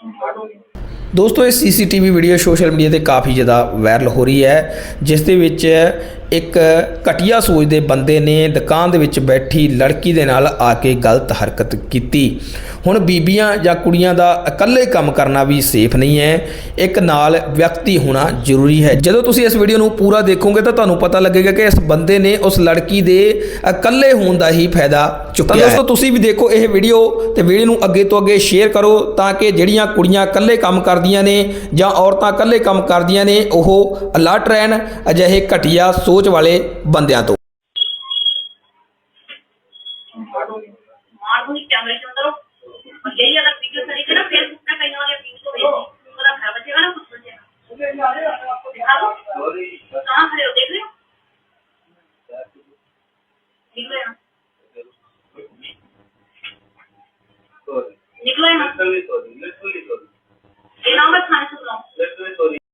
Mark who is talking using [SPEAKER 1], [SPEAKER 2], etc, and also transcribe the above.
[SPEAKER 1] दोस्तों ये CCTV video social media ਤੇ ਕਾਫੀ ਜ਼ਿਆਦਾ ਵਾਇਰਲ ਹੋ ਰਹੀ ਹੈ, ਜਿਸ ਦੇ ਵਿੱਚ ਇੱਕ ਘਟੀਆ ਸੋਚ ਦੇ ਬੰਦੇ ਨੇ ਦੁਕਾਨ ਦੇ ਵਿੱਚ ਬੈਠੀ ਲੜਕੀ ਦੇ ਨਾਲ ਆ ਕੇ ਗਲਤ ਹਰਕਤ ਕੀਤੀ। ਹੁਣ ਬੀਬੀਆਂ ਜਾਂ ਕੁੜੀਆਂ ਦਾ ਇਕੱਲੇ ਕੰਮ ਕਰਨਾ ਵੀ ਸੇਫ ਨਹੀਂ ਹੈ, ਇੱਕ ਨਾਲ ਵਿਅਕਤੀ ਹੋਣਾ ਜ਼ਰੂਰੀ ਹੈ। ਜਦੋਂ ਤੁਸੀਂ ਇਸ ਵੀਡੀਓ ਨੂੰ ਪੂਰਾ ਦੇਖੋਗੇ ਤਾਂ ਤੁਹਾਨੂੰ ਪਤਾ ਲੱਗੇਗਾ ਕਿ ਇਸ ਬੰਦੇ ਨੇ ਉਸ ਲੜਕੀ ਦੇ ਇਕੱਲੇ ਹੋਣ ਦਾ ਹੀ ਫਾਇਦਾ ਚੁੱਕਿਆ ਹੈ। ਦੋਸਤੋ ਤੁਸੀਂ ਵੀ ਦੇਖੋ ਇਹ ਵੀਡੀਓ ਤੇ ਵੀਡੀਓ ਨੂੰ ਅੱਗੇ ਤੋਂ ਅੱਗੇ ਸ਼ੇਅਰ ਕਰੋ ਤਾਂ ਕਿ ਜਿਹੜੀਆਂ ਕੁੜੀਆਂ ਇਕੱਲੇ ਕੰਮ ਕਰਦੀਆਂ ਨੇ ਜਾਂ ਔਰਤਾਂ ਇਕੱਲੇ ਕੰਮ ਕਰਦੀਆਂ ਨੇ ਉਹ ਅਲਰਟ ਰਹਿਣ ਅਜਿਹੇ ਘਟੀਆ ਸੋਚ ਵਾਲੇ ਬੰਦਿਆਂ ਤੋਂ।
[SPEAKER 2] यही अगर वीडियो सही थे ना फेसबुक पे कहीं और वीडियो को भेज दी तो घर बचेगा ना कुछ बचेगा। दिखा दो कहाँ खड़े हो देख रहे हो निकलो यहाँ निकलो यहाँ ये नाम मैं थाने से बुलाऊं।